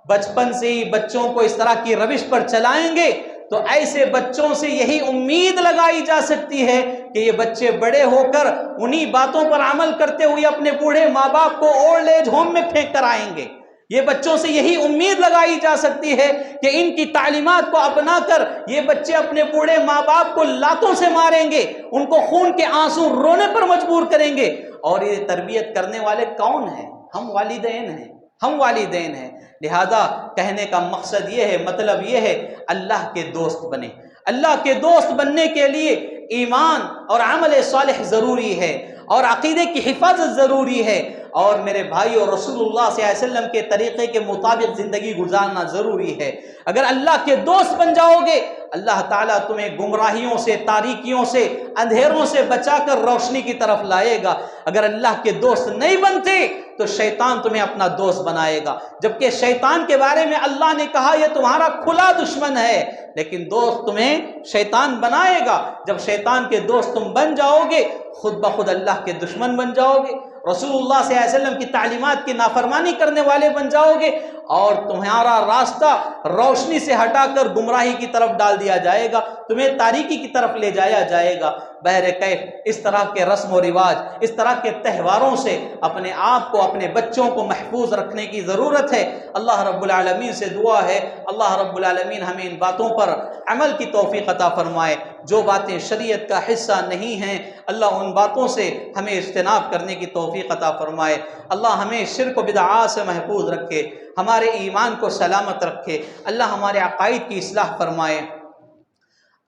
بچپن سے ہی بچوں کو اس طرح کی روش پر چلائیں گے تو ایسے بچوں سے یہی امید لگائی جا سکتی ہے کہ یہ بچے بڑے ہو کر انہی باتوں پر عمل کرتے ہوئے اپنے بوڑھے ماں باپ کو اولڈ ایج ہوم میں پھینک کر آئیں گے۔ یہ بچوں سے یہی امید لگائی جا سکتی ہے کہ ان کی تعلیمات کو اپنا کر یہ بچے اپنے بوڑھے ماں باپ کو لاتوں سے ماریں گے، ان کو خون کے آنسو رونے پر مجبور کریں گے۔ اور یہ تربیت کرنے والے کون ہیں؟ ہم والدین ہیں، ہم والدین ہیں۔ لہذا کہنے کا مقصد یہ ہے، مطلب یہ ہے، اللہ کے دوست بنیں۔ اللہ کے دوست بننے کے لیے ایمان اور عمل صالح ضروری ہے، اور عقیدے کی حفاظت ضروری ہے، اور میرے بھائیو رسول اللہ صلی اللہ علیہ وسلم کے طریقے کے مطابق زندگی گزارنا ضروری ہے۔ اگر اللہ کے دوست بن جاؤ گے، اللہ تعالیٰ تمہیں گمراہیوں سے، تاریکیوں سے، اندھیروں سے بچا کر روشنی کی طرف لائے گا۔ اگر اللہ کے دوست نہیں بنتے تو شیطان تمہیں اپنا دوست بنائے گا، جبکہ شیطان کے بارے میں اللہ نے کہا یہ تمہارا کھلا دشمن ہے، لیکن دوست تمہیں شیطان بنائے گا۔ جب شیطان کے دوست تم بن جاؤ گے خود بخود اللہ کے دشمن بن جاؤ گے۔ رسول اللہ صلی اللہ علیہ وسلم کی تعلیمات کی نافرمانی کرنے والے بن جاؤ گے اور تمہارا راستہ روشنی سے ہٹا کر گمراہی کی طرف ڈال دیا جائے گا، تمہیں تاریکی کی طرف لے جایا جائے گا۔ بہرکیف اس طرح کے رسم و رواج، اس طرح کے تہواروں سے اپنے آپ کو، اپنے بچوں کو محفوظ رکھنے کی ضرورت ہے۔ اللہ رب العالمین سے دعا ہے اللہ رب العالمین ہمیں ان باتوں پر عمل کی توفیق عطا فرمائے۔ جو باتیں شریعت کا حصہ نہیں ہیں اللہ ان باتوں سے ہمیں اجتناب کرنے کی توفیق عطا فرمائے۔ اللہ ہمیں شرک و بدعات سے محفوظ رکھے، ہمارے ایمان کو سلامت رکھے، اللہ ہمارے عقائد کی اصلاح فرمائے۔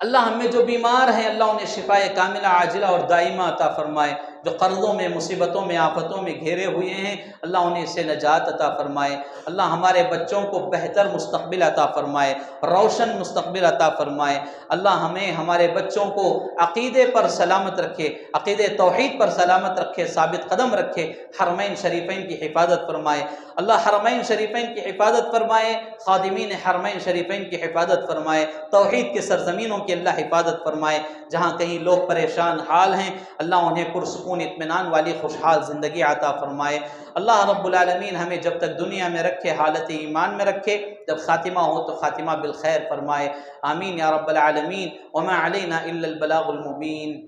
اللہ ہم میں جو بیمار ہیں اللہ انہیں شفائے کاملہ عاجلہ اور دائمہ عطا فرمائے۔ جو قرضوں میں، مصیبتوں میں، آفتوں میں گھیرے ہوئے ہیں اللہ انہیں اس سے نجات عطا فرمائے۔ اللہ ہمارے بچوں کو بہتر مستقبل عطا فرمائے، روشن مستقبل عطا فرمائے۔ اللہ ہمیں، ہمارے بچوں کو عقیدے پر سلامت رکھے، عقیدے توحید پر سلامت رکھے، ثابت قدم رکھے، حرمین شریفین کی حفاظت فرمائے۔ اللہ حرمین شریفین کی حفاظت فرمائے، خادمین حرمین شریفین کی حفاظت فرمائے، توحید کی سرزمینوں کی اللہ حفاظت فرمائے۔ جہاں کہیں لوگ پریشان حال ہیں اللہ انہیں پرسکون اطمینان والی خوشحال زندگی عطا فرمائے۔ اللہ رب العالمین ہمیں جب تک دنیا میں رکھے حالت ایمان میں رکھے، جب خاتمہ ہو تو خاتمہ بالخیر فرمائے۔ آمین یا رب العالمین۔ وما علینا الا البلاغ المبین۔